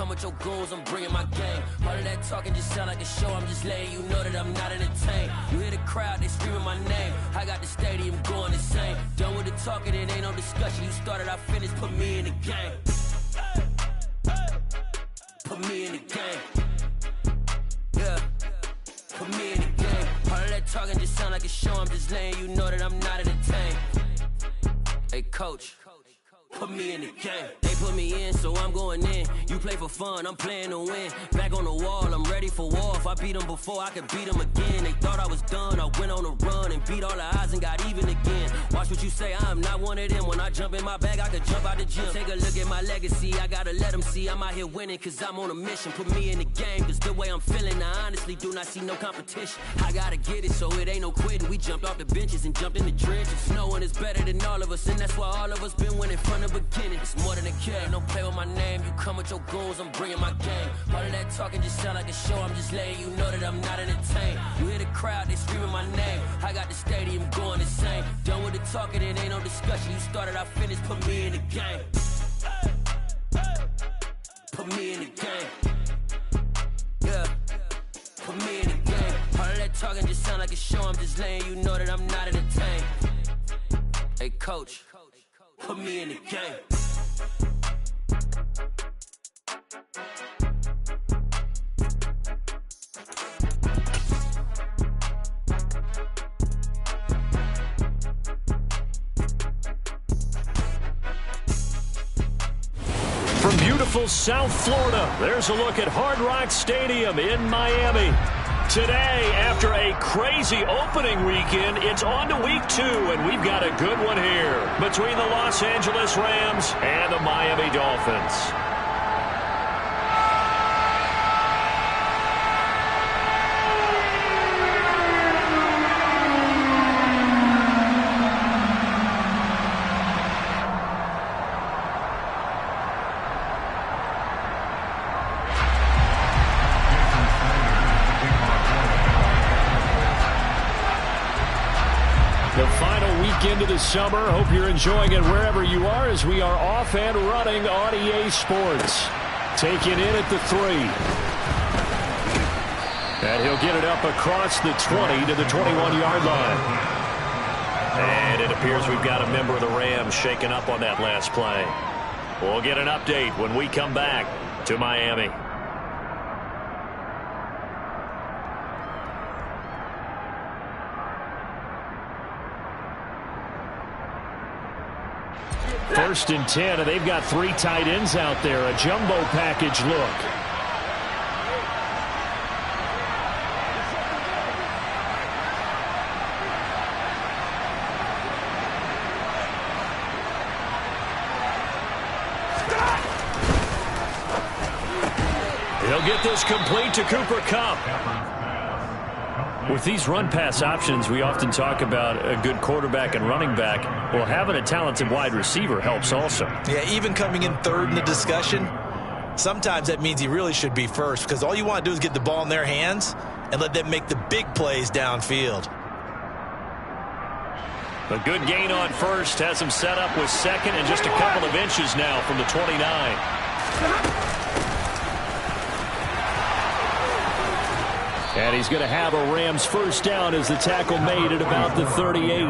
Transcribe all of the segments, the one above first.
come with your goons, I'm bringing my gang. All of that talking just sound like a show, I'm just letting you know that I'm not entertained. You hear the crowd, they screaming my name. I got the stadium going insane. Done with the talking, it ain't no discussion. You started, I finished, put me in the game. Put me in the game. Yeah, put me in the game. All of that talking just sound like a show, I'm just letting you know that I'm not entertained. Hey, coach. Put me in the game. They put me in, so I'm going in. You play for fun, I'm playing to win. Back on the wall, I'm ready for war. If I beat them before, I could beat them again. They thought I was done, I went on a run and beat all the odds and got even again. Watch what you say, I'm not one of them. When I jump in my bag, I could jump out the gym. Take a look at my legacy, I gotta let them see I'm out here winning, cause I'm on a mission. Put me in the game, cause the way I'm feeling, I honestly do not see no competition. I gotta get it, so it ain't no quitting. We jumped off the benches and jumped in the trenches. No one is better than all of us, and that's why all of us been winning from the beginning. It's more than a game, don't play with my name. You come with your goons, I'm bringing my game. All of that talking just sound like a show, I'm just letting you know that I'm not entertained. You hear the crowd, they screaming my name. I got the stadium going insane. Done with the talking, it ain't no discussion. You started, I finished, put me in the game. Put me in the game. Yeah, put me in the game. All of that talking just sound like a show, I'm just letting you know that I'm not entertained. Hey, coach. Put me in the game. From beautiful South Florida, there's a look at Hard Rock Stadium in Miami. Today, after a crazy opening weekend, it's on to week 2, and we've got a good one here between the Los Angeles Rams and the Miami Dolphins. Into the summer. Hope you're enjoying it wherever you are, as we are off and running on EA Sports. Taking in at the 3. And he'll get it up across the 20 to the 21-yard line. And it appears we've got a member of the Rams shaken up on that last play. We'll get an update when we come back to Miami. First and 10, and they've got 3 tight ends out there. A jumbo package look. He'll get this complete to Cooper Kupp. With these run-pass options, we often talk about a good quarterback and running back. Well, having a talented wide receiver helps also. Yeah, even coming in third in the discussion, sometimes that means he really should be first, because all you want to do is get the ball in their hands and let them make the big plays downfield. A good gain on first has him set up with second and just a couple of inches now from the 29. And he's going to have a Rams first down as the tackle made at about the 38.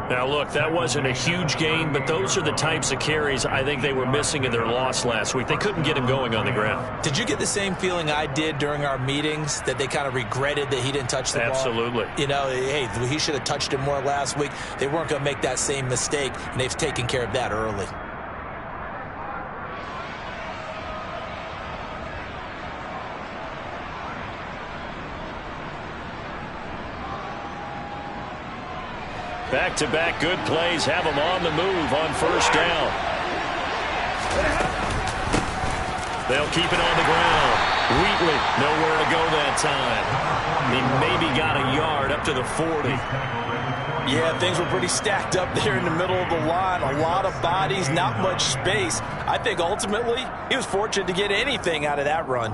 Now, look, that wasn't a huge gain, but those are the types of carries I think they were missing in their loss last week. They couldn't get him going on the ground. Did you get the same feeling I did during our meetings, that they kind of regretted that he didn't touch the ball? Absolutely. You know, hey, he should have touched it more last week. They weren't going to make that same mistake, and they've taken care of that early. Back-to-back good plays have them on the move on first down. They'll keep it on the ground. Wheatley, nowhere to go that time. He maybe got a yard up to the 40. Yeah, things were pretty stacked up there in the middle of the line. A lot of bodies, not much space. I think ultimately he was fortunate to get anything out of that run.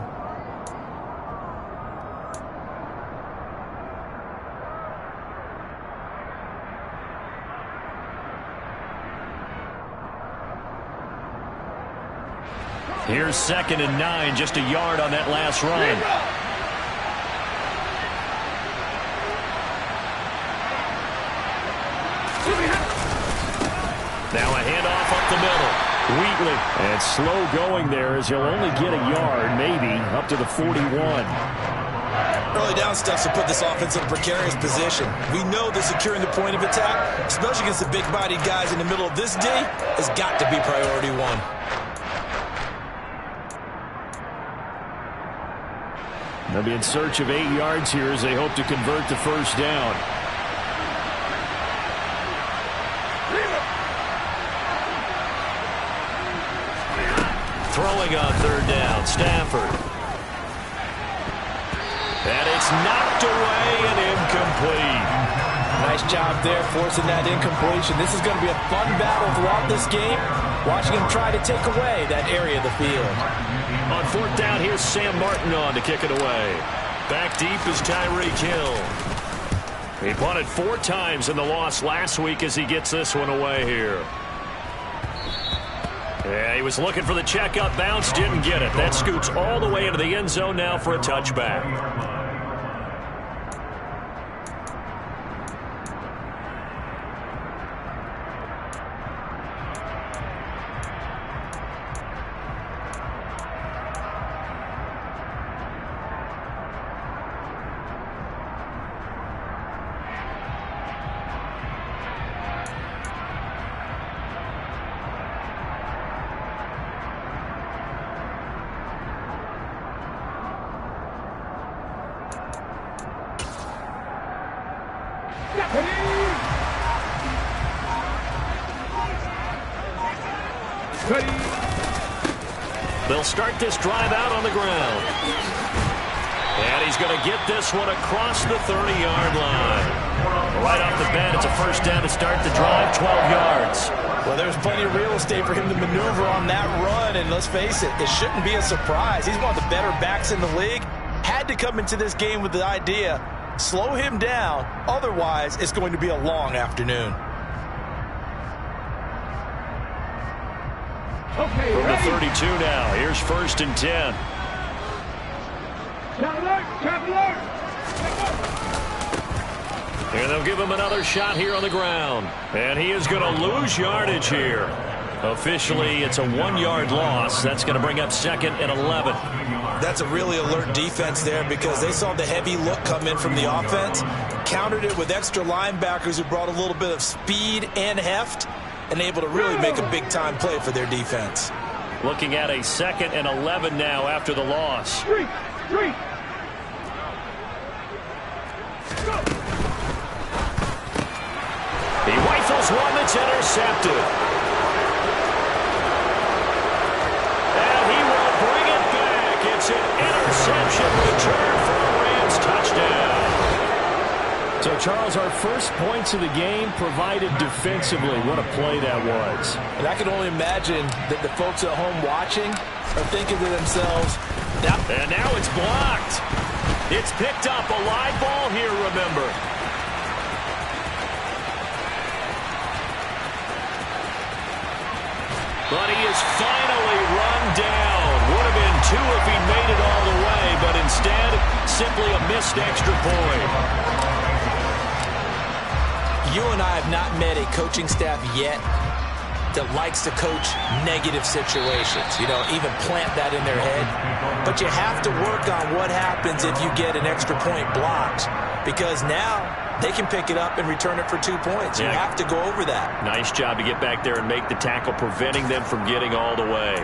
Here's 2nd and 9, just a yard on that last run. Now a handoff up the middle. Wheatley. And slow going there as he'll only get a yard, maybe, up to the 41. Early down stuff to put this offense in a precarious position. We know that securing the point of attack, especially against the big-bodied guys in the middle of this day, has got to be priority one. They'll be in search of 8 yards here as they hope to convert the first down. Throwing on 3rd down, Stafford. And it's knocked away and incomplete. Nice job there forcing that incompletion. This is going to be a fun battle throughout this game. Watching him try to take away that area of the field. On 4th down, here's Sam Martin on to kick it away. Back deep is Tyreek Hill. He punted 4 times in the loss last week as he gets this one away here. Yeah, he was looking for the checkup bounce, didn't get it. That scoots all the way into the end zone now for a touchback. They'll start this drive out on the ground. And he's going to get this one across the 30-yard line. Right off the bat, it's a first down to start the drive, 12 yards. Well, there's plenty of real estate for him to maneuver on that run, and let's face it, it shouldn't be a surprise. He's one of the better backs in the league. Had to come into this game with the idea, slow him down, otherwise it's going to be a long afternoon. Okay, from the 32 now, here's 1st and 10. And they'll give him another shot here on the ground. And he is going to lose yardage here. Officially, it's a 1-yard loss. That's going to bring up 2nd and 11. That's a really alert defense there because they saw the heavy look come in from the offense, countered it with extra linebackers who brought a little bit of speed and heft, and able to really make a big-time play for their defense. Looking at a 2nd and 11 now after the loss. He rifles one that's intercepted. And he will bring it back. It's an interception return for a Rams touchdown. So, Charles, our first points of the game provided defensively. What a play that was. And I can only imagine that the folks at home watching are thinking to themselves, and now it's blocked. It's picked up. A live ball here, remember. But he is finally run down. Would have been 2 if he made it all the way, but instead, simply a missed extra point. You and I have not met a coaching staff yet that likes to coach negative situations. You know, even plant that in their head. But you have to work on what happens if you get an extra point blocked, because now they can pick it up and return it for 2 points. You have to go over that. Nice job to get back there and make the tackle, preventing them from getting all the way.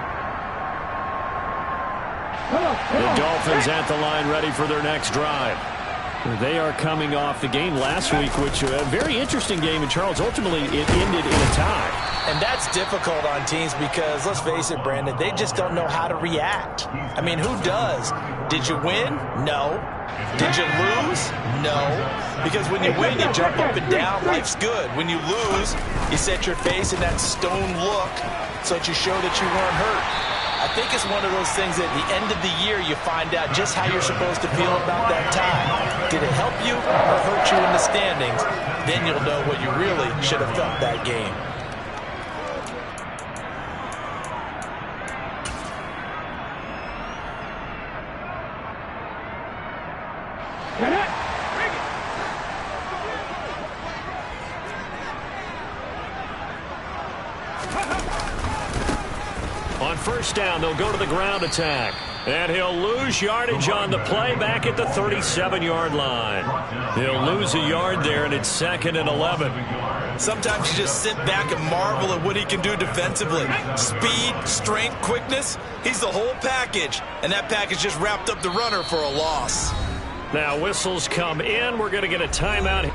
The Dolphins at the line, ready for their next drive. They are coming off the game last week, which a very interesting game, and Charles, ultimately it ended in a tie. And that's difficult on teams because, let's face it, Brandon, they just don't know how to react. I mean, who does? Did you win? No. Did you lose? No. Because when you win, you jump up and down. Life's good. When you lose, you set your face in that stone look so that you show that you weren't hurt. I think it's one of those things that at the end of the year you find out just how you're supposed to feel about that tie. Did it help you or hurt you in the standings? Then you'll know what you really should have felt that game. first down. They'll go to the ground attack. And he'll lose yardage on the play back at the 37-yard line. He'll lose a yard there, and it's 2nd and 11. Sometimes you just sit back and marvel at what he can do defensively. Speed, strength, quickness. He's the whole package. And that package just wrapped up the runner for a loss. Now whistles come in. We're going to get a timeout.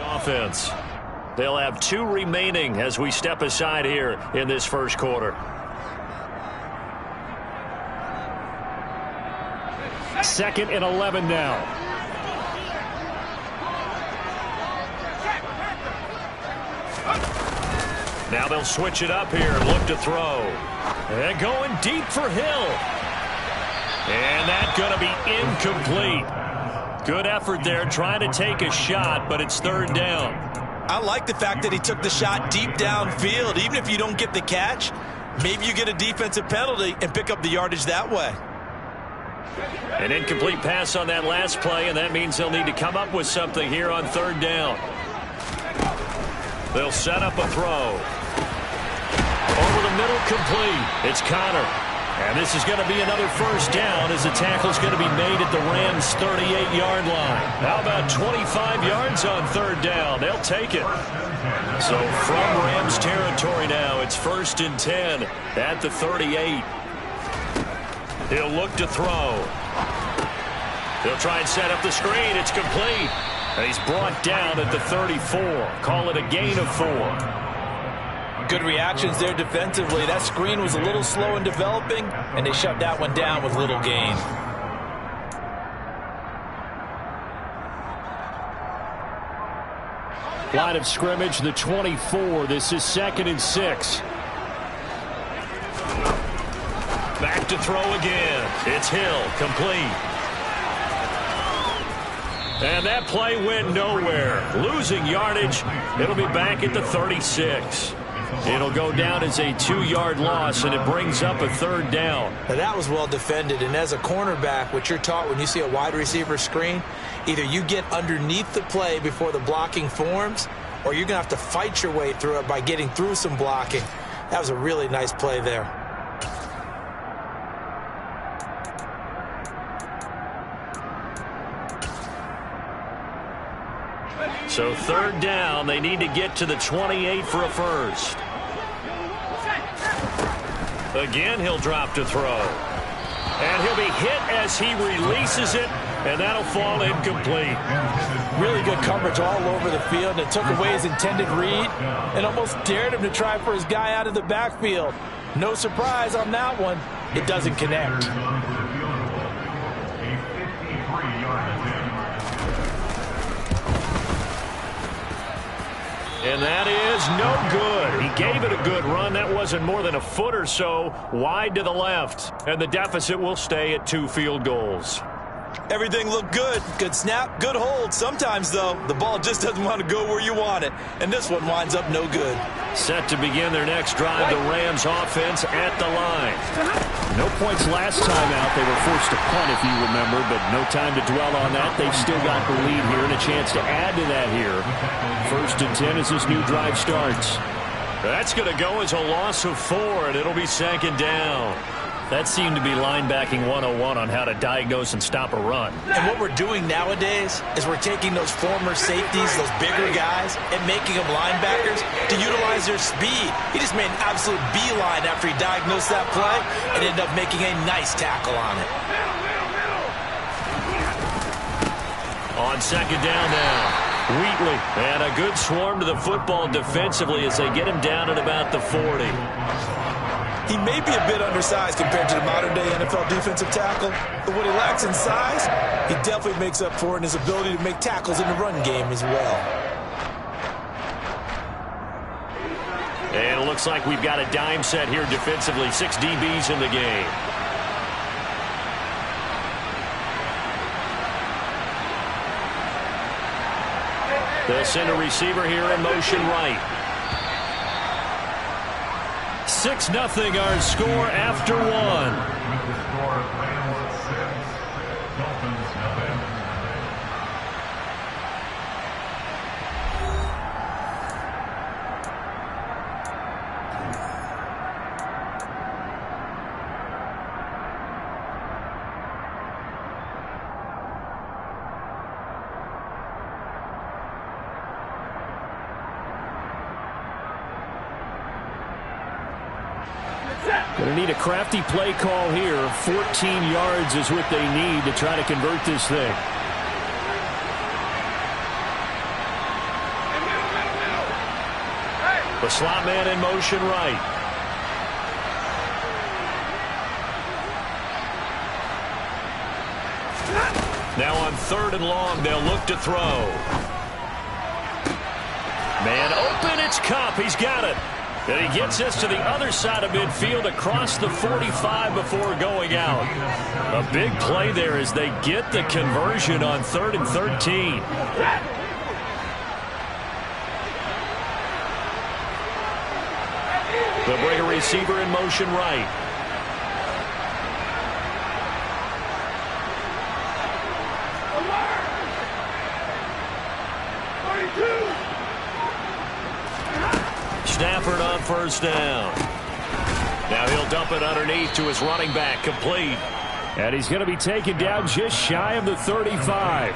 Offense. They'll have 2 remaining as we step aside here in this first quarter. Second and 11 now. Now they'll switch it up here and look to throw. And going deep for Hill. And that's going to be incomplete. Good effort there trying to take a shot, but it's 3rd down. I like the fact that he took the shot deep downfield. Even if you don't get the catch, maybe you get a defensive penalty and pick up the yardage that way. An incomplete pass on that last play, and that means they'll need to come up with something here on 3rd down. They'll set up a throw. Over the middle, complete. It's Connor. And this is going to be another first down as the tackle's going to be made at the Rams' 38-yard line. How about 25 yards on 3rd down? They'll take it. So from Rams territory now, it's 1st and 10 at the 38. He'll look to throw. He'll try and set up the screen. It's complete. And he's brought down at the 34. Call it a gain of 4. Good reactions there defensively. That screen was a little slow in developing, and they shut that one down with little gain. Line of scrimmage, the 24. This is 2nd and 6. Back to throw again. It's Hill, complete. And that play went nowhere. Losing yardage. It'll be back at the 36. It'll go down as a 2-yard loss, and it brings up a 3rd down. Now that was well defended, and as a cornerback, what you're taught when you see a wide receiver screen, either you get underneath the play before the blocking forms, or you're going to have to fight your way through it by getting through some blocking. That was a really nice play there. So 3rd down, they need to get to the 28 for a first. Again, he'll drop to throw. And he'll be hit as he releases it, and that'll fall incomplete. Really good coverage all over the field, and it took away his intended read and almost dared him to try for his guy out of the backfield. No surprise on that one. It doesn't connect. And that is no good. He gave it a good run. That wasn't more than a foot or so wide to the left. And the deficit will stay at 2 field goals. Everything looked good. Good snap, good hold. Sometimes, though, the ball just doesn't want to go where you want it. And this one winds up no good. Set to begin their next drive, the Rams offense at the line. No points last time out. They were forced to punt, if you remember, but no time to dwell on that. They've still got the lead here and a chance to add to that here. 1st and 10 as this new drive starts. That's going to go as a loss of 4, and it'll be 2nd down. That seemed to be linebacking 101 on how to diagnose and stop a run. And what we're doing nowadays is we're taking those former safeties, those bigger guys, and making them linebackers to utilize their speed. He just made an absolute beeline after he diagnosed that play and ended up making a nice tackle on it. On 2nd down now, Wheatley. And a good swarm to the football defensively as they get him down at about the 40. He may be a bit undersized compared to the modern-day NFL defensive tackle, but what he lacks in size, he definitely makes up for in his ability to make tackles in the run game as well. And it looks like we've got a dime set here defensively. 6 DBs in the game. They'll send a receiver here in motion right. 6-0 our score after 1. Going to need a crafty play call here. 14 yards is what they need to try to convert this thing. The slot man in motion right. Now on 3rd and long, they'll look to throw. Man open, it's Cup. He's got it. And he gets us to the other side of midfield across the 45 before going out. A big play there as they get the conversion on 3rd and 13. They'll bring a receiver in motion right. Stafford on 1st down. Now he'll dump it underneath to his running back, complete. And he's going to be taken down just shy of the 35.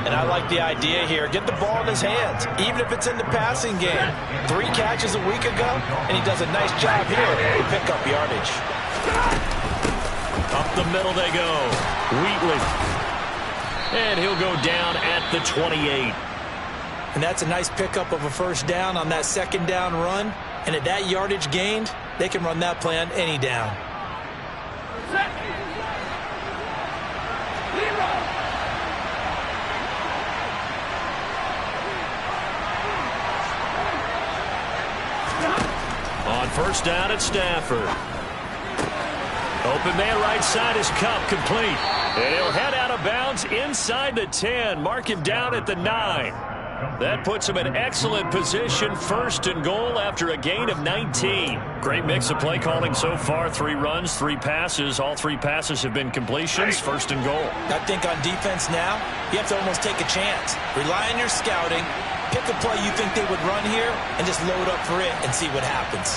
And I like the idea here. Get the ball in his hands, even if it's in the passing game. 3 catches a week ago, and he does a nice job here to pick up yardage. Up the middle they go. Wheatley. And he'll go down at the 28. And that's a nice pickup of a 1st down on that 2nd down run. And at that yardage gained, they can run that play on any down. On 1st down at Stafford. Open man right side is Cup, complete. And he'll head out of bounds inside the 10. Mark him down at the 9. That puts him in excellent position, 1st and goal after a gain of 19. Great mix of play calling so far. 3 runs, 3 passes. All 3 passes have been completions, 1st and goal. I think on defense now, you have to almost take a chance. Rely on your scouting. Pick a play you think they would run here and just load up for it and see what happens.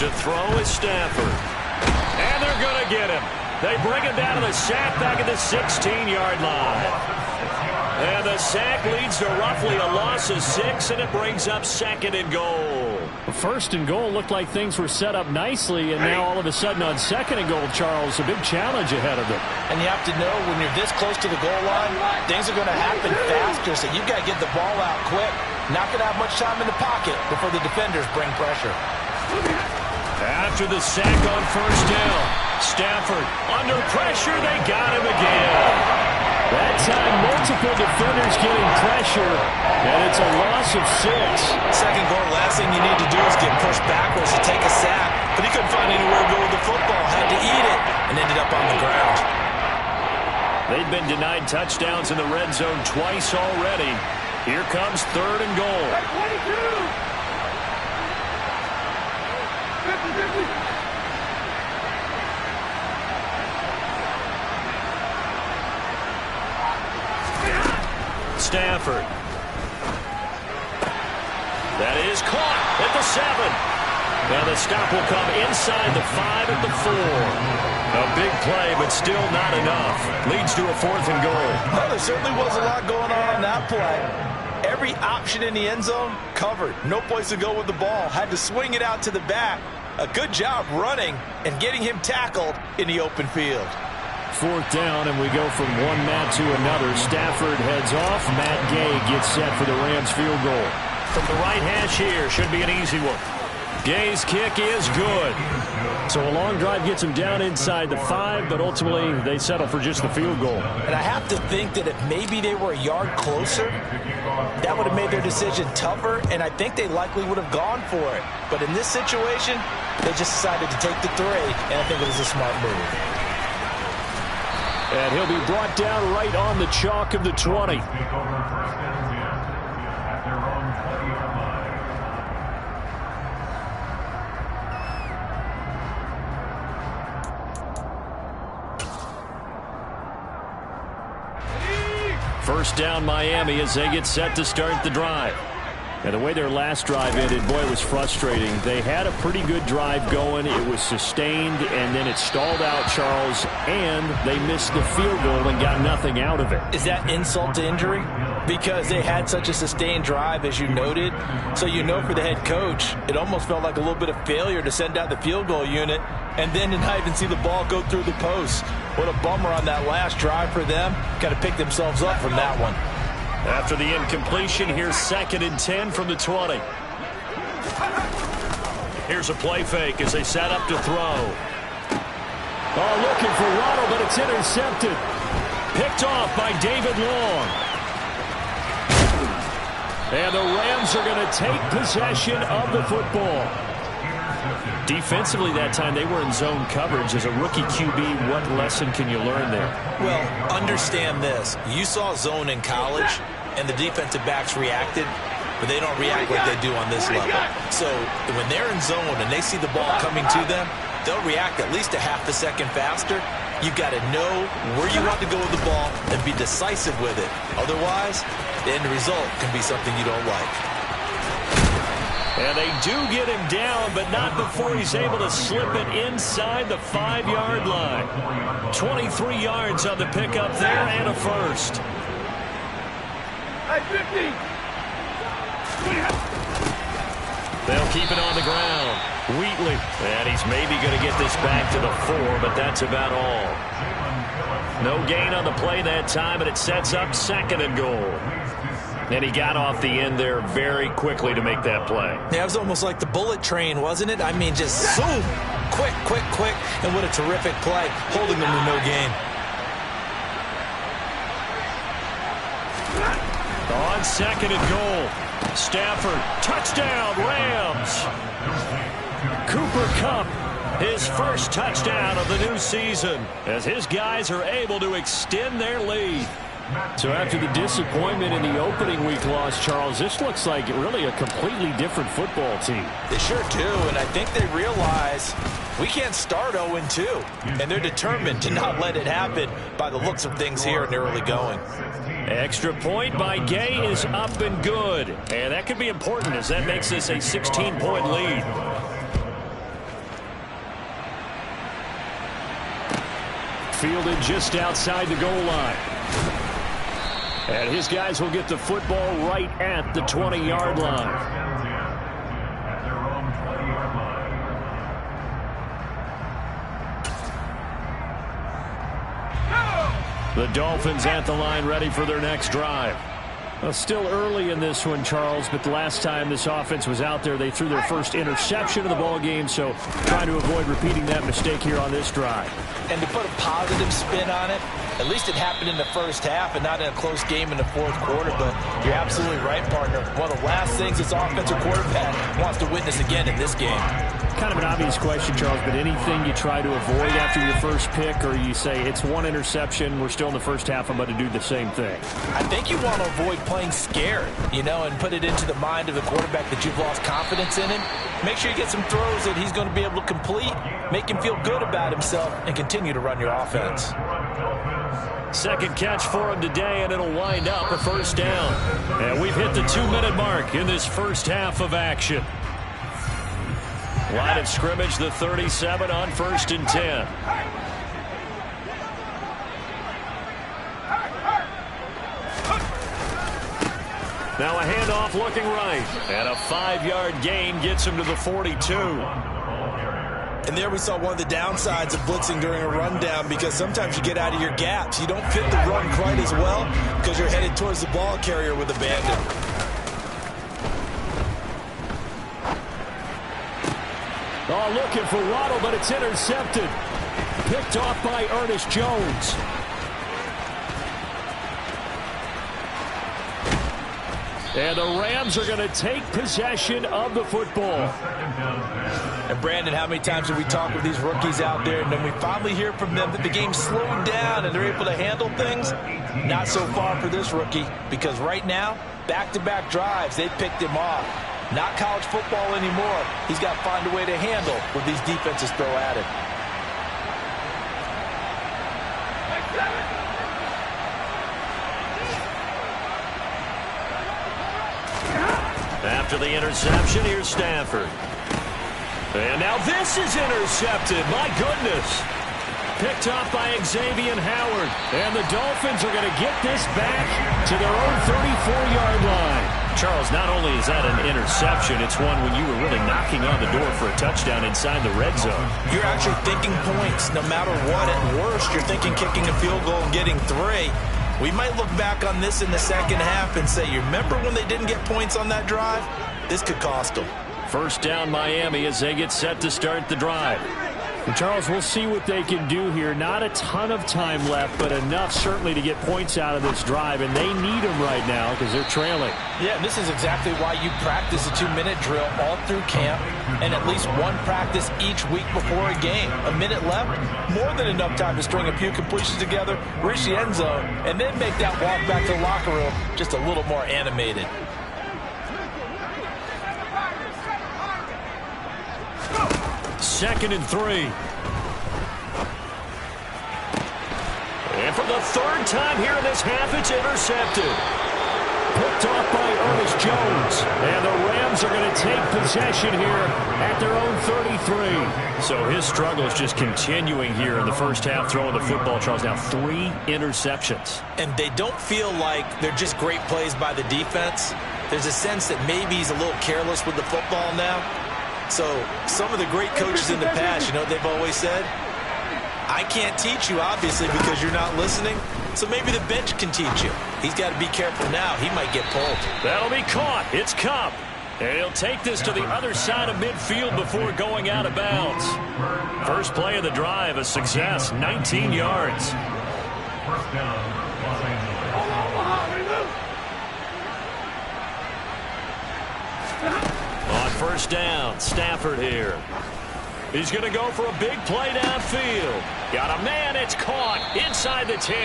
To throw is Stafford. And they're going to get him. They bring him down to the sack back at the 16-yard line. And the sack leads to roughly a loss of 6, and it brings up 2nd and goal. 1st and goal looked like things were set up nicely, and now all of a sudden on 2nd and goal, Charles, a big challenge ahead of them. And you have to know when you're this close to the goal line, things are going to happen faster, so you've got to get the ball out quick. Not going to have much time in the pocket before the defenders bring pressure. After the sack on 1st down, Stafford under pressure. They got him again. That time, multiple defenders getting pressure, and it's a loss of 6. 2nd goal, last thing you need to do is get pushed backwards to take a sack, but he couldn't and ended up on the ground. They've been denied touchdowns in the red zone twice already. Here comes 3rd and goal. 50-50. Stafford. That is caught at the 7. Now the stop will come inside the 5 at the 4. A big play, but still not enough. Leads to a 4th and goal. Well, there certainly was a lot going on that play. Every option in the end zone covered. No place to go with the ball. Had to swing it out to the back. A good job running and getting him tackled in the open field. 4th down, and we go from one Matt to another. Stafford heads off. Matt Gay gets set for the Rams field goal. From the right hash here, should be an easy one. Gay's kick is good. So a long drive gets him down inside the 5, but ultimately they settle for just the field goal. And I have to think that if maybe they were a yard closer, that would have made their decision tougher, and I think they likely would have gone for it. But in this situation, they just decided to take the 3, and I think it was a smart move. And he'll be brought down right on the chalk of the 20. First down Miami as they get set to start the drive. And the way their last drive ended, boy, it was frustrating. They had a pretty good drive going. It was sustained, and then it stalled out, Charles, and they missed the field goal and got nothing out of it. Is that insult to injury? Because they had such a sustained drive, as you noted. So you know for the head coach, it almost felt like a little bit of failure to send out the field goal unit and then to not even see the ball go through the post. What a bummer on that last drive for them. Got to pick themselves up from that one. After the incompletion, here's 2nd and 10 from the 20. Here's a play fake as they set up to throw. Oh, looking for Waddle, but it's intercepted. Picked off by David Long. And the Rams are going to take possession of the football. Defensively that time, they were in zone coverage. As a rookie QB, what lesson can you learn there? Well, understand this. You saw zone in college, and the defensive backs reacted, but they don't react like they do on this level. So when they're in zone and they see the ball coming to them, they'll react at least a half a second faster. You've got to know where you want to go with the ball and be decisive with it. Otherwise, the end result can be something you don't like. And they do get him down, but not before he's able to slip it inside the 5-yard line. 23 yards on the pickup there and a first. They'll keep it on the ground. Wheatley, and he's maybe going to get this back to the 4, but that's about all. No gain on the play that time, and it sets up 2nd and goal. And he got off the end there very quickly to make that play. Yeah, it was almost like the bullet train, wasn't it? I mean, just zoom, quick, quick, quick, and what a terrific play, holding them to no gain. On 2nd and goal, Stafford, touchdown, Rams. Cooper Kupp, his first touchdown of the new season, as his guys are able to extend their lead. So after the disappointment in the opening week loss, Charles, this looks like really a completely different football team. They sure do, and I think they realize we can't start 0-2, and they're determined to not let it happen by the looks of things here in the early going. Extra point by Gay is up and good, and that could be important as that makes this a 16-point lead. Fielded just outside the goal line. And his guys will get the football right at the 20-yard line. The Dolphins at the line ready for their next drive. Well, still early in this one, Charles, but the last time this offense was out there, they threw their first interception of the ball game, so trying to avoid repeating that mistake here on this drive. And to put a positive spin on it, at least it happened in the first half and not in a close game in the fourth quarter, but you're absolutely right, partner. One of the last things this offensive quarterback wants to witness again in this game. Kind of an obvious question, Charles, but anything you try to avoid after your first pick, or you say it's one interception, we're still in the first half, I'm going to do the same thing? I think you want to avoid playing scared, and put it into the mind of the quarterback that you've lost confidence in him. Make sure you get some throws that he's going to be able to complete, make him feel good about himself, and continue to run your offense. Second catch for him today, and it'll wind up a first down. And we've hit the 2-minute mark in this first half of action. Line of scrimmage, the 37 on 1st and 10. Now a handoff looking right. And a 5-yard gain gets him to the 42. And there we saw one of the downsides of blitzing during a rundown, because sometimes you get out of your gaps. You don't fit the run quite as well because you're headed towards the ball carrier with abandon. Oh, looking for Waddle, but it's intercepted. Picked off by Ernest Jones. And the Rams are going to take possession of the football. And Brandon, how many times have we talked with these rookies out there, and then we finally hear from them that the game slowed down and they're able to handle things? Not so far for this rookie, because right now, back-to-back drives, they picked him off. Not college football anymore. He's got to find a way to handle what these defenses throw at him. After the interception, here's Stafford. And now this is intercepted. My goodness. Picked off by Xavier Howard. And the Dolphins are going to get this back to their own 34-yard line. Charles, not only is that an interception, it's one when you were really knocking on the door for a touchdown inside the red zone. You're actually thinking points no matter what. At worst, you're thinking kicking a field goal and getting 3. We might look back on this in the second half and say, you remember when they didn't get points on that drive? This could cost them. First down Miami as they get set to start the drive. And Charles, we'll see what they can do here. Not a ton of time left, but enough certainly to get points out of this drive, and they need them right now because they're trailing. Yeah, this is exactly why you practice a 2-minute drill all through camp and at least one practice each week before a game. A minute left, more than enough time to string a few completions together, reach the end zone, and then make that walk back to the locker room just a little more animated. Second and 3. And for the third time here in this half, it's intercepted. Picked off by Ernest Jones. And the Rams are going to take possession here at their own 33. So his struggle is just continuing here in the first half, throwing the football. Charles, now 3 interceptions. And they don't feel like they're just great plays by the defense. There's a sense that maybe he's a little careless with the football now. So some of the great coaches in the past, they've always said, I can't teach you, obviously, because you're not listening. So maybe the bench can teach you. He's got to be careful now. He might get pulled. That'll be caught. It's Cup. And he'll take this to the other side of midfield before going out of bounds. First play of the drive, a success, 19 yards. First down. On first down, Stafford here. He's going to go for a big play downfield. Got a man, it's caught inside the 10.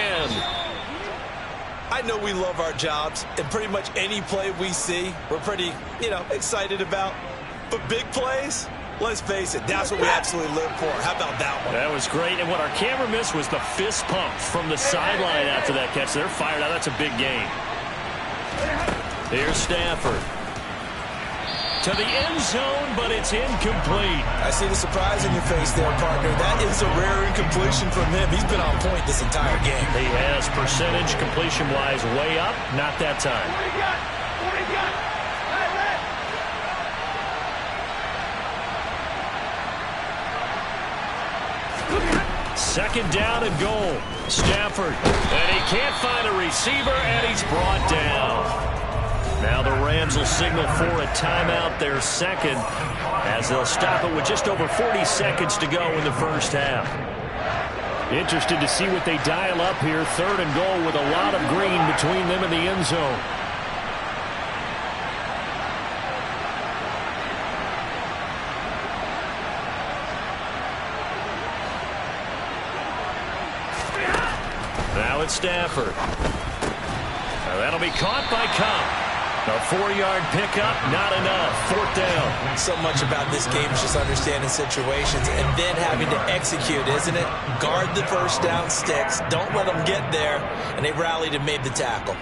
I know we love our jobs, and pretty much any play we see, we're pretty, excited about. But big plays, let's face it, that's what we absolutely live for. How about that one? That was great, and what our camera missed was the fist pump from the sideline after that catch. They're fired out. That's a big gain. Here's Stafford. To the end zone, but it's incomplete. I see the surprise in your face there, partner. That is a rare incompletion from him. He's been on point this entire game. He has percentage completion-wise way up. Not that time. Second down and goal. Stafford. And he can't find a receiver, and he's brought down. Now the Rams will signal for a timeout, their second, as they'll stop it with just over 40 seconds to go in the first half. Interested to see what they dial up here. Third and goal with a lot of green between them and the end zone. with Stafford. That'll be caught by Cobb. A 4-yard pickup, not enough. 4th down. So much about this game is just understanding situations and then having to execute, isn't it? Guard the first down sticks. Don't let them get there. And they rallied and made the tackle.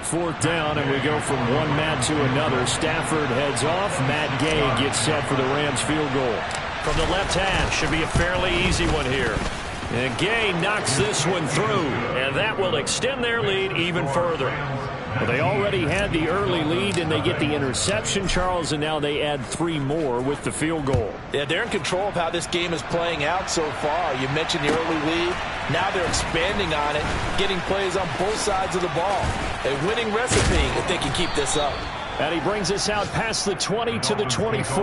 Fourth down, and we go from one Matt to another. Stafford heads off. Matt Gay gets set for the Rams field goal. From the left half, should be a fairly easy one here. And Gay knocks this one through, and that will extend their lead even further. Well, they already had the early lead, and they get the interception, Charles, and now they add 3 more with the field goal. Yeah, they're in control of how this game is playing out so far. You mentioned the early lead. Now they're expanding on it, getting plays on both sides of the ball. A winning recipe if they can keep this up. And he brings us out past the 20 to the 24.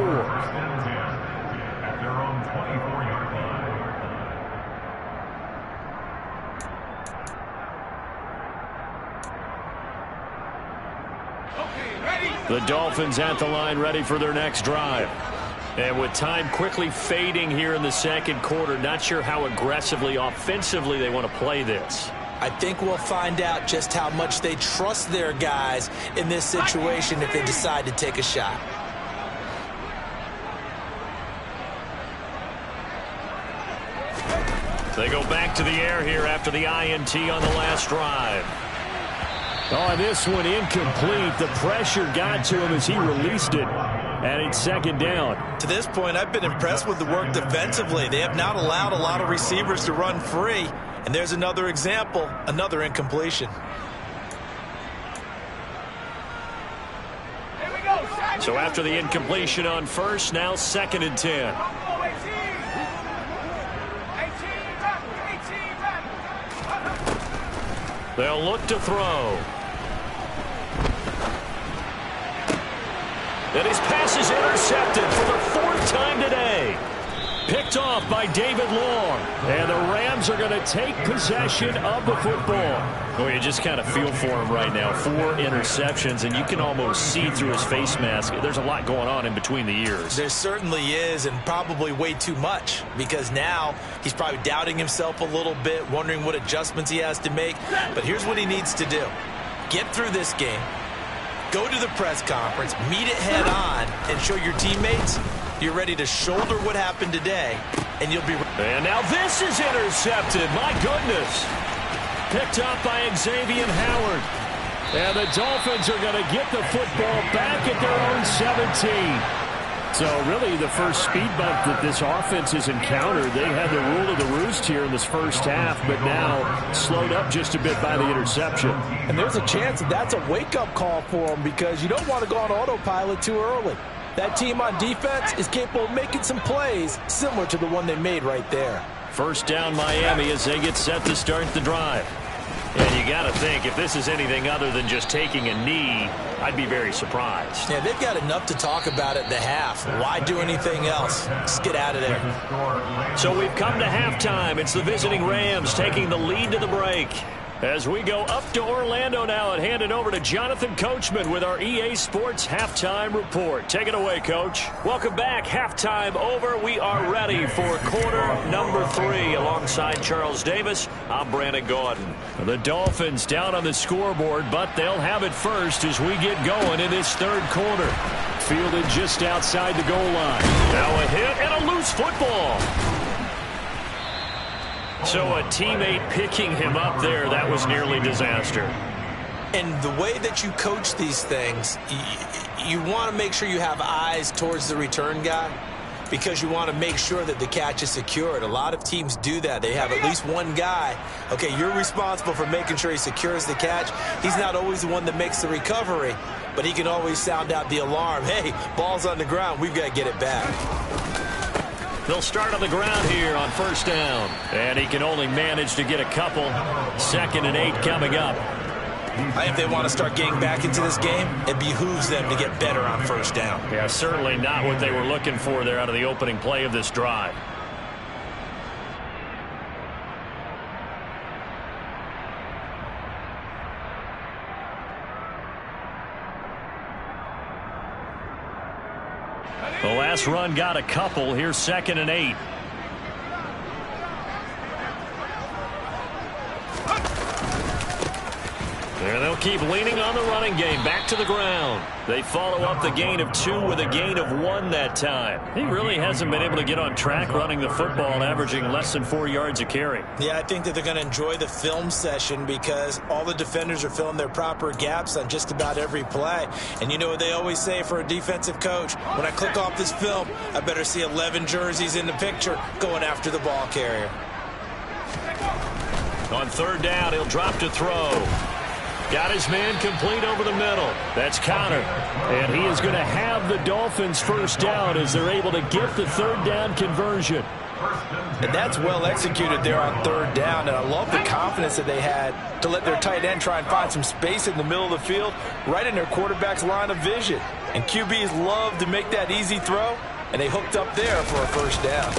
The Dolphins at the line ready for their next drive. And with time quickly fading here in the second quarter, not sure how aggressively, offensively they want to play this. I think we'll find out just how much they trust their guys in this situation if they decide to take a shot. They go back to the air here after the INT on the last drive. Oh, this one incomplete. The pressure got to him as he released it. And it's second down. To this point, I've been impressed with the work defensively. They have not allowed a lot of receivers to run free. And there's another example, another incompletion. So after the incompletion on first, now 2nd and 10. They'll look to throw. And his pass is intercepted for the 4th time today. Picked off by David Long. And the Rams are going to take possession of the football. Well, you just kind of feel for him right now. 4 interceptions, and you can almost see through his face mask. There's a lot going on in between the ears. There certainly is, and probably way too much, because now he's probably doubting himself a little bit, wondering what adjustments he has to make. But here's what he needs to do. Get through this game. Go to the press conference, meet it head on, and show your teammates you're ready to shoulder what happened today, and you'll be ready. And now this is intercepted. My goodness. Picked up by Xavier Howard. And the Dolphins are going to get the football back at their own 17. So really the first speed bump that this offense has encountered. They had the rule of the roost here in this first half, but now slowed up just a bit by the interception. And there's a chance that that's a wake-up call for them, because you don't want to go on autopilot too early. That team on defense is capable of making some plays similar to the one they made right there. First down Miami as they get set to start the drive. And you got to think, if this is anything other than just taking a knee, I'd be very surprised. Yeah, they've got enough to talk about at the half. Why do anything else? Just get out of there. So we've come to halftime. It's the visiting Rams taking the lead to the break. As we go up to Orlando now and hand it over to Jonathan Coachman with our EA Sports Halftime Report. Take it away, Coach. Welcome back. Halftime over. We are ready for quarter number 3. Alongside Charles Davis, I'm Brandon Gaudin. The Dolphins down on the scoreboard, but they'll have it first as we get going in this third quarter. Fielded just outside the goal line. Now a hit and a loose football. So a teammate picking him up there, that was nearly disaster. And the way that you coach these things, you want to make sure you have eyes towards the return guy, because you want to make sure that the catch is secured. A lot of teams do that. They have at least one guy. Okay, you're responsible for making sure he secures the catch. He's not always the one that makes the recovery, but he can always sound out the alarm. Hey, ball's on the ground. We've got to get it back. They'll start on the ground here on first down. And he can only manage to get a couple. 2nd and 8 coming up. If they want to start getting back into this game, it behooves them to get better on first down. Yeah, certainly not what they were looking for there out of the opening play of this drive. Last run got a couple. Here's 2nd and 8. And they'll keep leaning on the running game. Back to the ground. They follow up the gain of 2 with a gain of 1 that time. He really hasn't been able to get on track running the football, averaging less than 4 yards a carry. Yeah, I think that they're going to enjoy the film session because all the defenders are filling their proper gaps on just about every play. And you know what they always say for a defensive coach? When I click off this film, I better see 11 jerseys in the picture going after the ball carrier. On 3rd down, he'll drop to throw. Got his man complete over the middle. That's Connor. And he is going to have the Dolphins first down as they're able to get the 3rd down conversion. And that's well executed there on 3rd down. And I love the confidence that they had to let their tight end try and find some space in the middle of the field, right in their quarterback's line of vision. And QBs love to make that easy throw, and they hooked up there for a first down.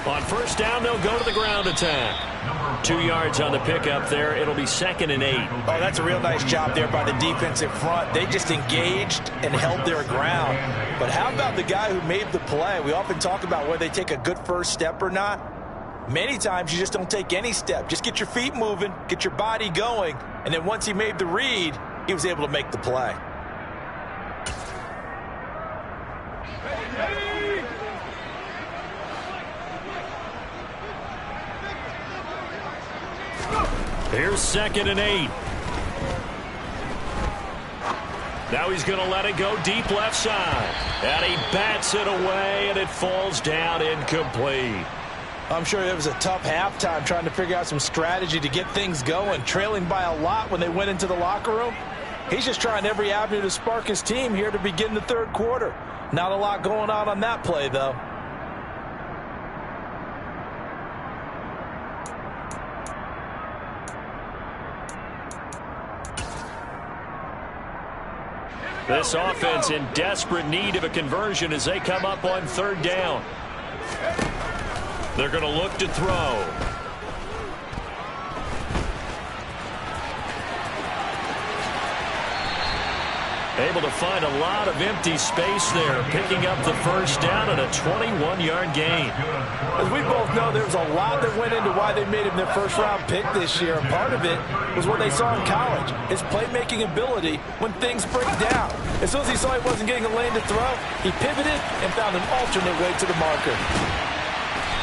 On 1st down, they'll go to the ground attack. 2 yards on the pickup there. It'll be 2nd and 8. Oh, that's a real nice job there by the defensive front. They just engaged and held their ground. But how about the guy who made the play? We often talk about whether they take a good first step or not. Many times you just don't take any step. Just get your feet moving, get your body going, and then once he made the read, he was able to make the play. Here's 2nd and 8. Now he's going to let it go deep left side. And he bats it away, and it falls down incomplete. I'm sure it was a tough halftime trying to figure out some strategy to get things going, trailing by a lot when they went into the locker room. He's just trying every avenue to spark his team here to begin the 3rd quarter. Not a lot going on that play, though. This offense in desperate need of a conversion as they come up on 3rd down. They're going to look to throw. Able to find a lot of empty space there, picking up the first down and a 21-yard gain. As we both know, there was a lot that went into why they made him their first-round pick this year, and part of it was what they saw in college, his playmaking ability when things break down. As soon as he saw he wasn't getting a lane to throw, he pivoted and found an alternate way to the marker.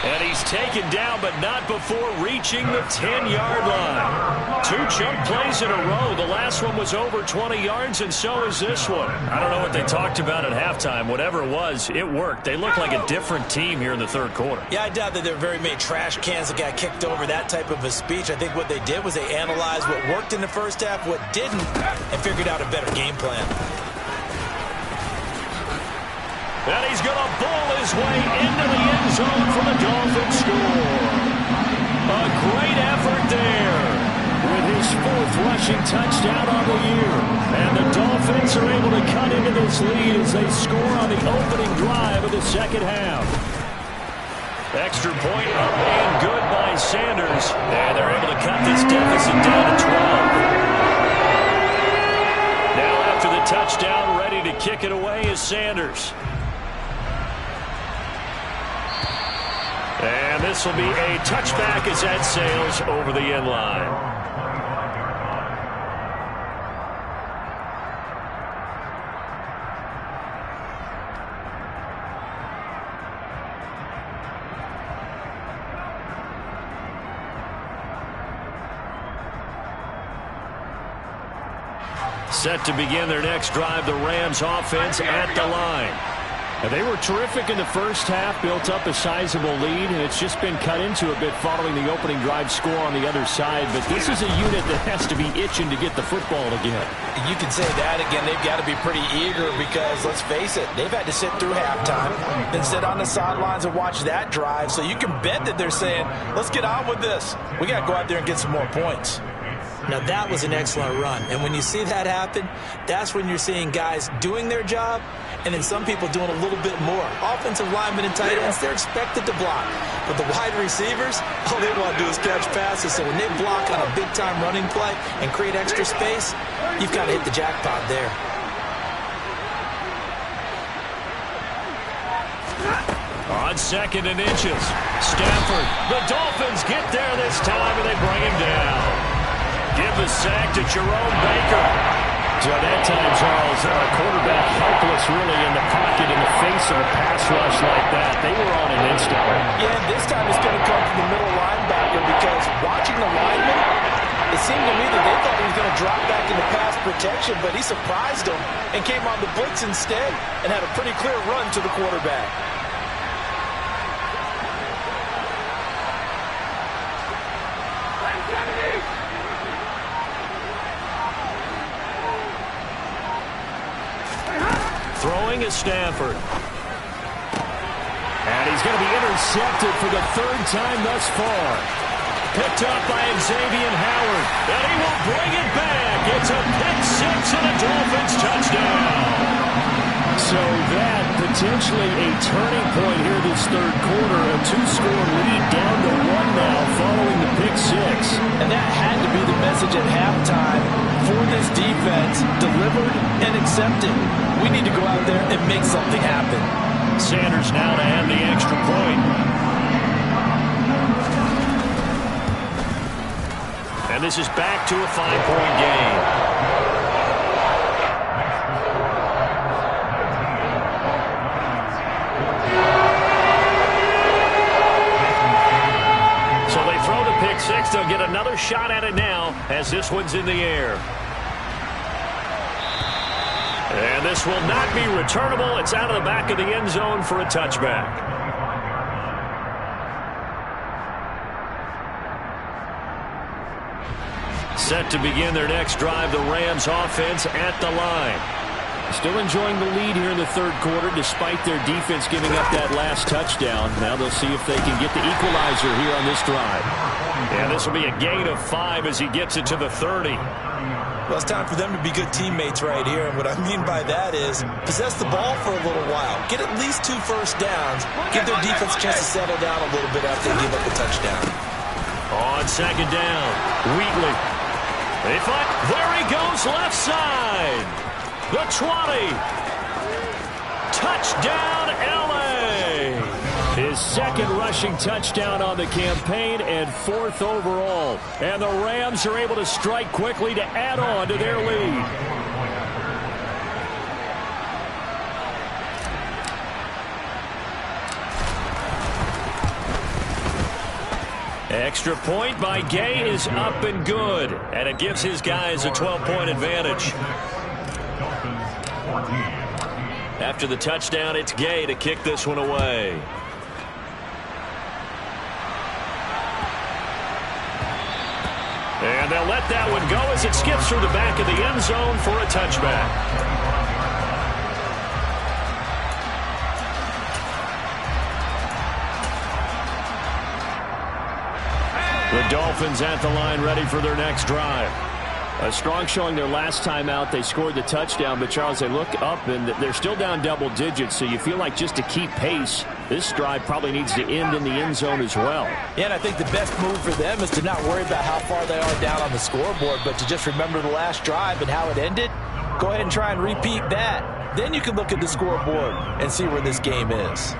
And he's taken down, but not before reaching the 10-yard line. 2 chunk plays in a row. The last one was over 20 yards, and so is this one. I don't know what they talked about at halftime. Whatever it was, it worked. They look like a different team here in the 3rd quarter. Yeah, I doubt that there were very many trash cans that got kicked over, that type of a speech. I think what they did was they analyzed what worked in the first half, what didn't, and figured out a better game plan. And he's going to bull his way into the end zone for the Dolphins score. A great effort there with his 4th rushing touchdown on the year. And the Dolphins are able to cut into this lead as they score on the opening drive of the 2nd half. Extra point up and good by Sanders. And they're able to cut this deficit down to 12. Now after the touchdown, ready to kick it away is Sanders. And this will be a touchback as that sails over the end line. Set to begin their next drive, the Rams offense at the line. And they were terrific in the first half, built up a sizable lead, and it's just been cut into a bit following the opening drive score on the other side. But this is a unit that has to be itching to get the football again. You can say that again. They've got to be pretty eager because, let's face it, they've had to sit through halftime, then sit on the sidelines and watch that drive. So you can bet that they're saying, let's get on with this. We got to go out there and get some more points. Now, that was an excellent run. And when you see that happen, that's when you're seeing guys doing their job and then some people doing a little bit more. Offensive linemen and tight ends, they're expected to block. But the wide receivers, all they want to do is catch passes. So when they block on a big-time running play and create extra space, you've got to hit the jackpot there. 2nd and inches. Stafford. The Dolphins get there this time, and they bring him down. Give the sack to Jerome Baker. So at that time, Charles, quarterback helpless really in the pocket in the face of a pass rush like that. They were on it instantly. Yeah, and this time it's going to come from the middle linebacker because watching the lineman, it seemed to me that they thought he was going to drop back into pass protection, but he surprised them and came on the blitz instead and had a pretty clear run to the quarterback. Throwing is Stafford. And he's going to be intercepted for the 3rd time thus far. Picked up by Xavier Howard. And he will bring it back. It's a pick 6 and a Dolphins touchdown. So that potentially a turning point here this 3rd quarter. A 2-score lead down to 1 now following the pick 6. And that had to be the message at halftime for this defense. Delivered and accepted. We need to go out there and make something happen. Sanders now to add the extra point. And this is back to a 5-point game. So they throw the pick 6. They'll get another shot at it now as this one's in the air. And this will not be returnable. It's out of the back of the end zone for a touchback. Set to begin their next drive, the Rams offense at the line. Still enjoying the lead here in the 3rd quarter despite their defense giving up that last touchdown. Now they'll see if they can get the equalizer here on this drive. And this will be a gain of 5 as he gets it to the 30. Well, it's time for them to be good teammates right here. And what I mean by that is possess the ball for a little while. Get at least 2 first downs. Give their defense a chance to settle down a little bit after they give up a touchdown. On 2nd down, Wheatley. They fight. There he goes, left side. The 20. Touchdown, L.A. His 2nd rushing touchdown on the campaign and 4th overall. And the Rams are able to strike quickly to add on to their lead. Extra point by Gay is up and good. And it gives his guys a 12-point advantage. After the touchdown, it's Gay to kick this one away. And they'll let that one go as it skips through the back of the end zone for a touchback. The Dolphins at the line ready for their next drive. A strong showing their last time out. They scored the touchdown, but Charles, they look up and they're still down double digits, so you feel like just to keep pace, this drive probably needs to end in the end zone as well. Yeah, and I think the best move for them is to not worry about how far they are down on the scoreboard, but to just remember the last drive and how it ended. Go ahead and try and repeat that. Then you can look at the scoreboard and see where this game is.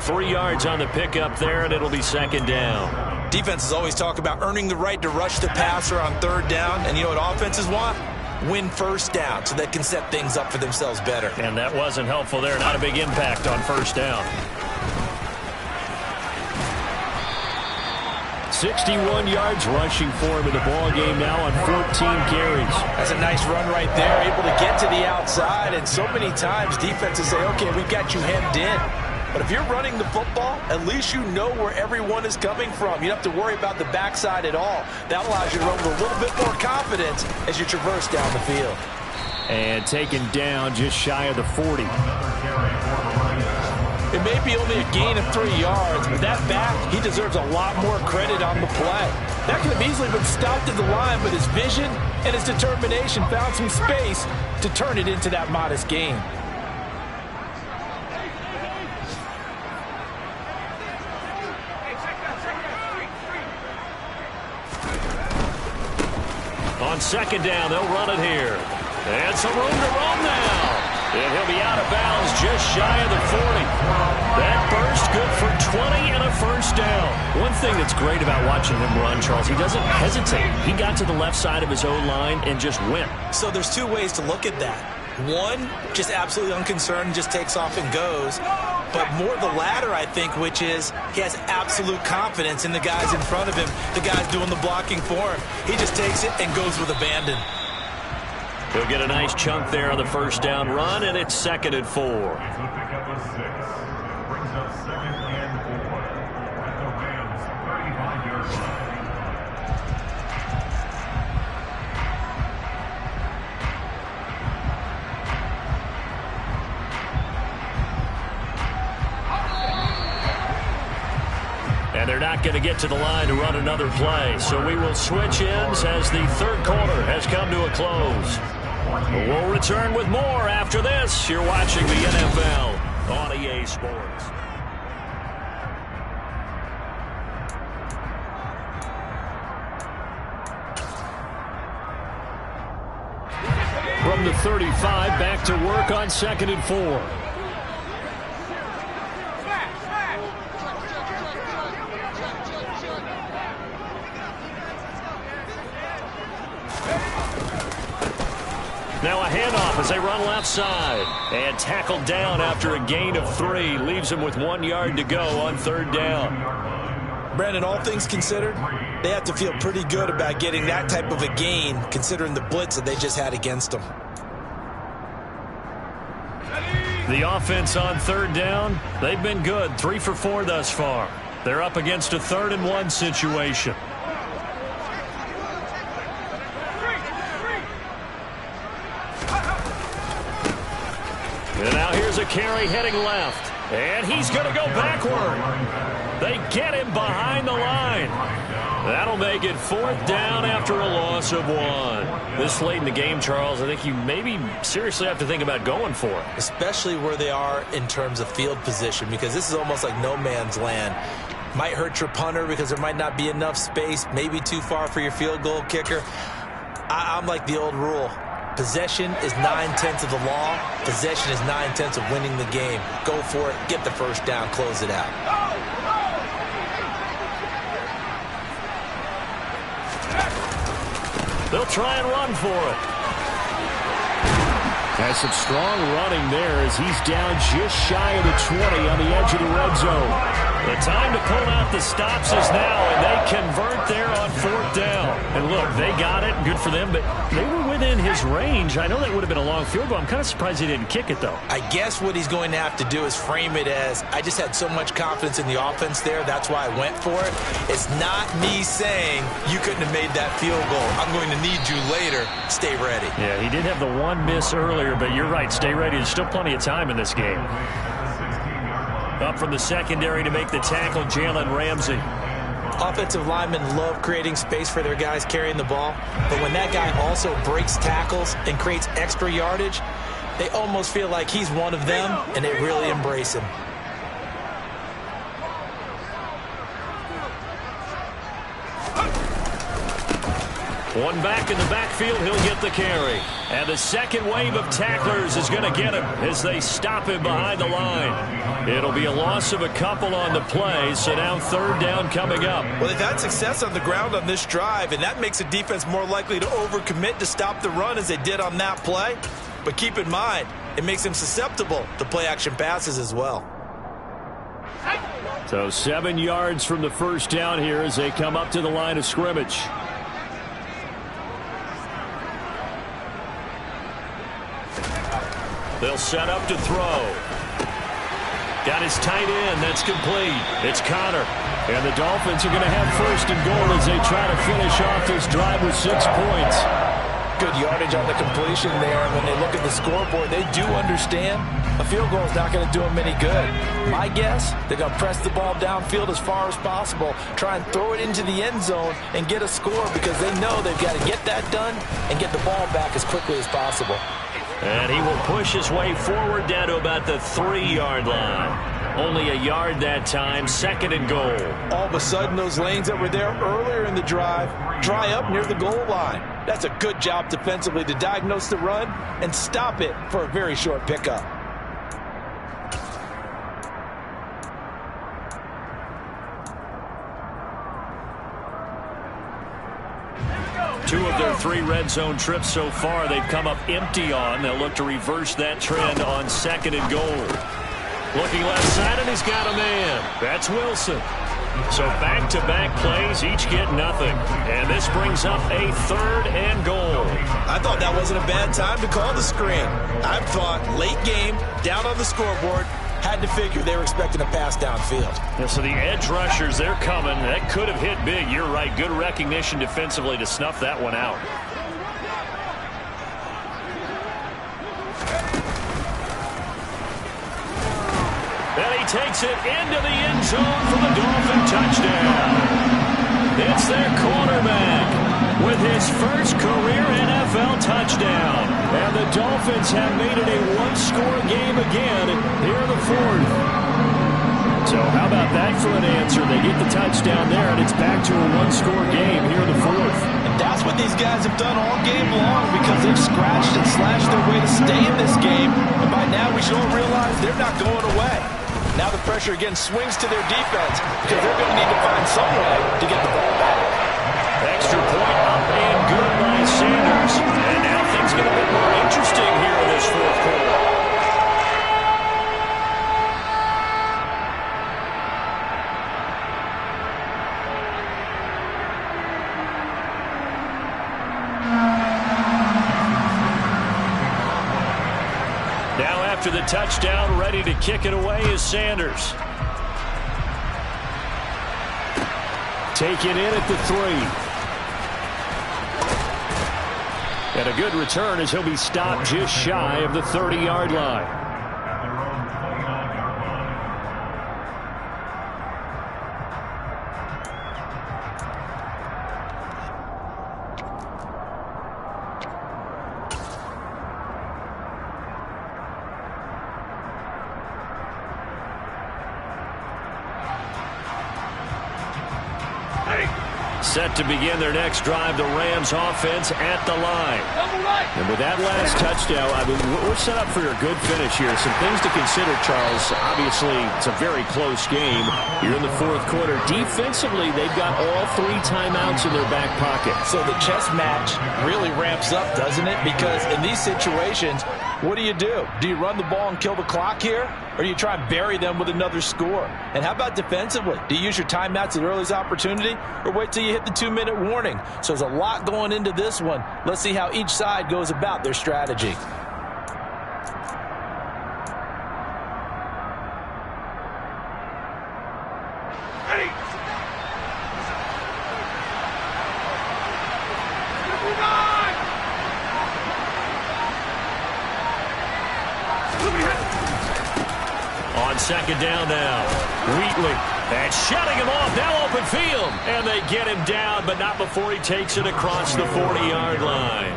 3 yards on the pickup there, and it'll be 2nd down. Defenses always talk about earning the right to rush the passer on 3rd down, and you know what offenses want? Win 1st down so they can set things up for themselves better. And that wasn't helpful there. Not a big impact on 1st down. 61 yards rushing for him in the ball game now on 14 carries. That's a nice run right there, able to get to the outside, and so many times defenses say, okay, we've got you hemmed in. But if you're running the football, at least you know where everyone is coming from. You don't have to worry about the backside at all. That allows you to run with a little bit more confidence as you traverse down the field. And taken down just shy of the 40. It may be only a gain of 3 yards, but that back, he deserves a lot more credit on the play. That could have easily been stopped at the line, but his vision and his determination found some space to turn it into that modest gain. On 2nd down, they'll run it here. And some room to roam now. And he'll be out of bounds just shy of the 40. That burst good for 20 and a first down. One thing that's great about watching him run, Charles, he doesn't hesitate. He got to the left side of his O-line and just went. So there's two ways to look at that. One, just absolutely unconcerned, just takes off and goes. But more the latter, I think, which is he has absolute confidence in the guys in front of him, the guys doing the blocking for him. He just takes it and goes with abandon. He'll get a nice chunk there on the first down run, and it's 2nd and 4. And they're not going to get to the line to run another play. So we will switch ends as the third quarter has come to a close. We'll return with more after this. You're watching the NFL on EA Sports. From the 35, back to work on 2nd and 4. Now a handoff as they run left side. And tackled down after a gain of 3. Leaves him with 1 yard to go on 3rd down. Brandon, all things considered, they have to feel pretty good about getting that type of a gain, considering the blitz that they just had against them. The offense on 3rd down, they've been good. 3 for 4 thus far. They're up against a 3rd and 1 situation. And now here's a carry heading left. And he's going to go backward. They get him behind the line. That'll make it 4th down after a loss of 1. This late in the game, Charles, I think you maybe seriously have to think about going for it. Especially where they are in terms of field position, because this is almost like no man's land. Might hurt your punter because there might not be enough space, maybe too far for your field goal kicker. I'm like the old rule. Possession is 9/10 of the law. Possession is 9/10 of winning the game. Go for it. Get the first down. Close it out. They'll try and run for it. Has some strong running there as he's down just shy of the 20 on the edge of the red zone. The time to pull out the stops is now, and they convert there on 4th down. And look, they got it. Good for them, but they were within his range. I know that would have been a long field goal. I'm kind of surprised he didn't kick it, though. I guess what he's going to have to do is frame it as, I just had so much confidence in the offense there, that's why I went for it. It's not me saying you couldn't have made that field goal. I'm going to need you later. Stay ready. Yeah, he did have the one miss earlier, but you're right. Stay ready. There's still plenty of time in this game. Up from the secondary to make the tackle, Jalen Ramsey. Offensive linemen love creating space for their guys carrying the ball, but when that guy also breaks tackles and creates extra yardage, they almost feel like he's one of them, and they really embrace him. One back in the backfield, he'll get the carry. And the second wave of tacklers is going to get him as they stop him behind the line. It'll be a loss of a couple on the play, so now 3rd down coming up. Well, they've had success on the ground on this drive, and that makes the defense more likely to overcommit to stop the run as they did on that play. But keep in mind, it makes them susceptible to play-action passes as well. So 7 yards from the first down here as they come up to the line of scrimmage. They'll set up to throw. Got his tight end. That's complete. It's Connor. And the Dolphins are going to have 1st and goal as they try to finish off this drive with 6 points. Good yardage on the completion there. And when they look at the scoreboard, they do understand a field goal is not going to do them any good. My guess, they're going to press the ball downfield as far as possible, try and throw it into the end zone and get a score because they know they've got to get that done and get the ball back as quickly as possible. And he will push his way forward down to about the 3-yard line. Only a yard that time, 2nd and goal. All of a sudden, those lanes that were there earlier in the drive dry up near the goal line. That's a good job defensively to diagnose the run and stop it for a very short pickup. Two of their 3 red zone trips so far they've come up empty on. They'll look to reverse that trend on 2nd and goal. Looking left side, and he's got a man. That's Wilson. So back-to-back plays, each get nothing. And this brings up a 3rd and goal. I thought that wasn't a bad time to call the screen. I thought late game, down on the scoreboard, had to figure they were expecting a pass downfield. Yeah, so the edge rushers, they're coming. That could have hit big. You're right. Good recognition defensively to snuff that one out. And he takes it into the end zone for the Dolphin touchdown. It's their quarterback with his first career NFL touchdown. And the Dolphins have made it a one-score game again here in the 4th. So how about that for an answer? They get the touchdown there, and it's back to a one-score game here in the 4th. And that's what these guys have done all game long because they've scratched and slashed their way to stay in this game. And by now we should all realize they're not going away. Now the pressure again swings to their defense because they're going to need to find some way to get the ball back. Extra point up and good by Sanders. And now things get a bit more interesting here in this 4th quarter. Now after the touchdown, ready to kick it away is Sanders. Taken in at the 3. And a good return as he'll be stopped just shy of the 30-yard line. Set to begin their next drive, the Rams offense at the line. And with that last touchdown, I mean, we're set up for a good finish here. Some things to consider, Charles. Obviously, it's a very close game. You're in the 4th quarter. Defensively, they've got all 3 timeouts in their back pocket. So the chess match really ramps up, doesn't it? Because in these situations, what do? Do you run the ball and kill the clock here? Or do you try and bury them with another score? And how about defensively? Do you use your timeouts at earliest opportunity? Or wait till you hit the 2-minute warning? So there's a lot going into this one. Let's see how each side goes about their strategy. On 2nd down now, Wheatley, and shutting him off, now open field. And they get him down, but not before he takes it across the 40-yard line.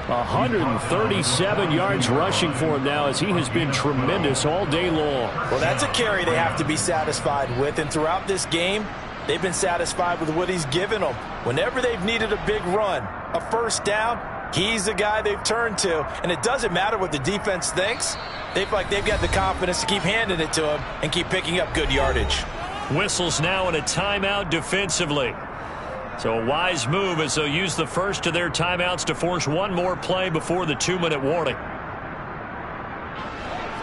137 yards rushing for him now as he has been tremendous all day long. Well, that's a carry they have to be satisfied with, and throughout this game, they've been satisfied with what he's given them. Whenever they've needed a big run, a first down, he's the guy they've turned to. And it doesn't matter what the defense thinks. They feel like they've got the confidence to keep handing it to him and keep picking up good yardage. Whistles now in a timeout defensively. So a wise move as they'll use the first of their timeouts to force one more play before the 2-minute warning.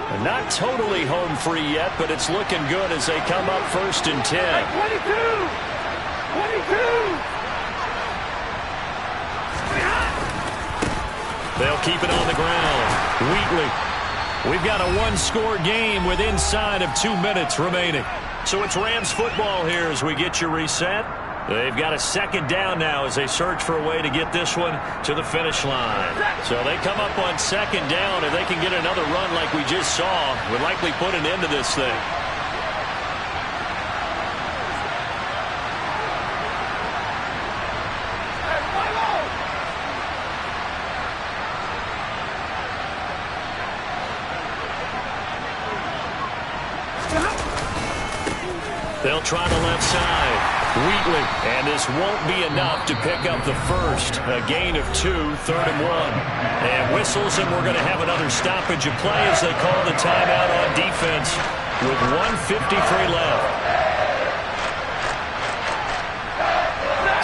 And not totally home free yet, but it's looking good as they come up 1st and 10. 22! They'll keep it on the ground. Wheatley. We've got a one-score game with inside of 2 minutes remaining. So it's Rams football here as we get you reset. They've got a 2nd down now as they search for a way to get this one to the finish line. So they come up on 2nd down. If they can get another run like we just saw, would likely put an end to this thing. They'll try the left side. Wheatley, and this won't be enough to pick up the first. A gain of 2, 3rd and 1. And whistles, and we're going to have another stoppage of play as they call the timeout on defense with 1:53 left.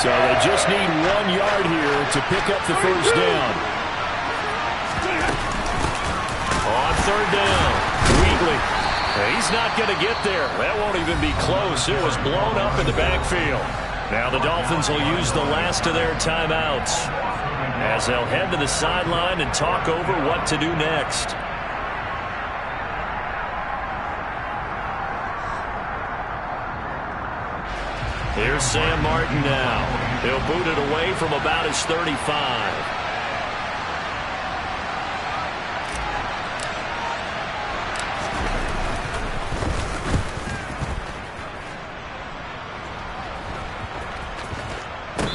So they just need 1 yard here to pick up the first down. On 3rd down, Wheatley. He's not going to get there. That won't even be close. It was blown up in the backfield. Now the Dolphins will use the last of their timeouts as they'll head to the sideline and talk over what to do next. Here's Sam Martin now. He'll boot it away from about his 35.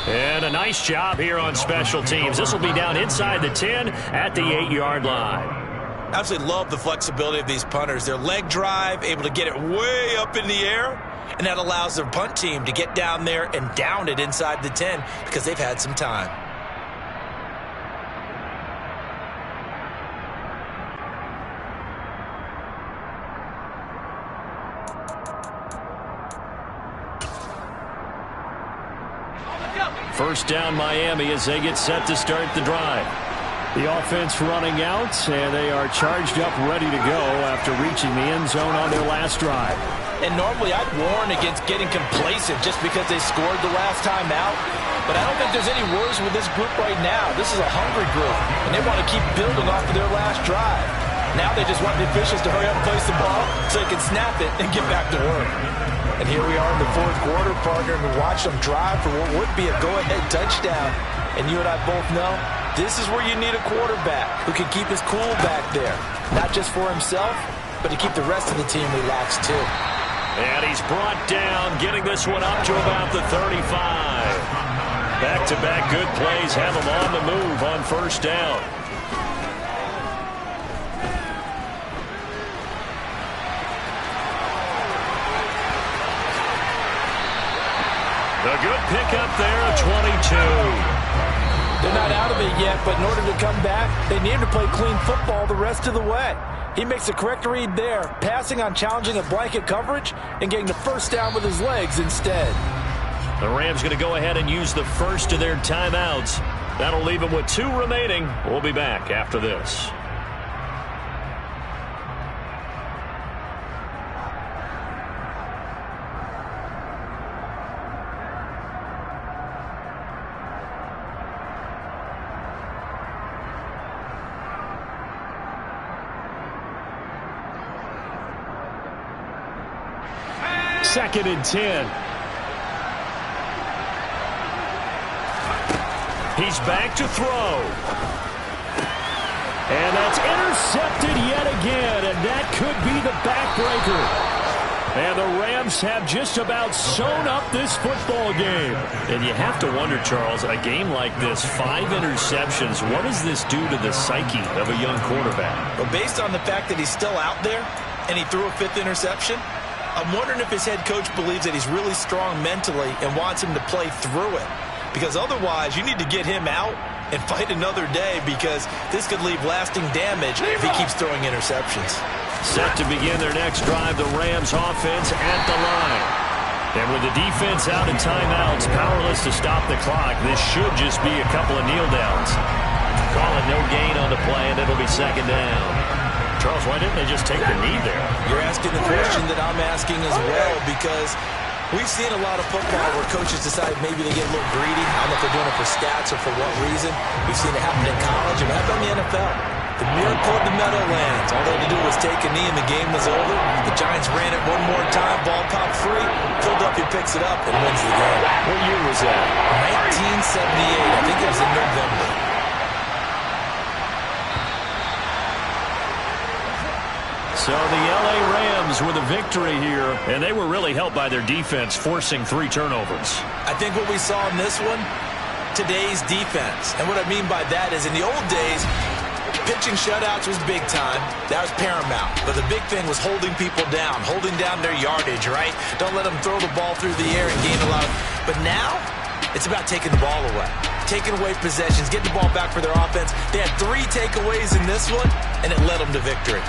And a nice job here on special teams. This will be down inside the 10 at the 8-yard line. Absolutely love the flexibility of these punters. Their leg drive, able to get it way up in the air, and that allows their punt team to get down there and down it inside the 10 because they've had some time. First down Miami as they get set to start the drive. The offense running out, and they are charged up, ready to go after reaching the end zone on their last drive. And normally I'd warn against getting complacent just because they scored the last time out. But I don't think there's any worries with this group right now. This is a hungry group, and they want to keep building off of their last drive. Now they just want the officials to hurry up and place the ball so they can snap it and get back to work. And here we are in the fourth quarter, partner, and we watch them drive for what would be a go-ahead touchdown. And you and I both know this is where you need a quarterback who can keep his cool back there. Not just for himself, but to keep the rest of the team relaxed too. And he's brought down, getting this one up to about the 35. Back-to-back good plays have him on the move on first down. A good pickup there of 22. They're not out of it yet, but in order to come back, they need to play clean football the rest of the way. He makes the correct read there, passing on challenging a blanket coverage and getting the first down with his legs instead. The Rams going to go ahead and use the first of their timeouts. That'll leave them with 2 remaining. We'll be back after this. Second and 10. He's back to throw. And that's intercepted yet again, and that could be the backbreaker. And the Rams have just about sewn up this football game. And you have to wonder, Charles, a game like this, 5 interceptions, what does this do to the psyche of a young quarterback? Well, based on the fact that he's still out there and he threw a 5th interception, I'm wondering if his head coach believes that he's really strong mentally and wants him to play through it. Because otherwise, you need to get him out and fight another day because this could leave lasting damage if he keeps throwing interceptions. Set to begin their next drive, the Rams offense at the line. And with the defense out in timeouts, powerless to stop the clock, this should just be a couple of kneel downs. Call it no gain on the play, and it'll be second down. Charles, why didn't they just take the knee there? You're asking the question that I'm asking as well because we've seen a lot of football where coaches decide maybe they get a little greedy. I don't know if they're doing it for stats or for what reason. We've seen it happen in college and happen in the NFL. The miracle of the Meadowlands. All they had to do was take a knee and the game was over. The Giants ran it one more time. Ball popped free. Philadelphia picks it up and wins the game. What year was that? 1978. I think it was in November. So the L.A. Rams with a victory here, and they were really helped by their defense, forcing 3 turnovers. I think what we saw in this one, today's defense. And what I mean by that is in the old days, Pitching shutouts was big time. That was paramount. But the big thing was holding people down, holding down their yardage, right? Don't let them throw the ball through the air and gain a lot. But now, it's about taking the ball away. Taking away possessions, getting the ball back for their offense. They had 3 takeaways in this one, and it led them to victory.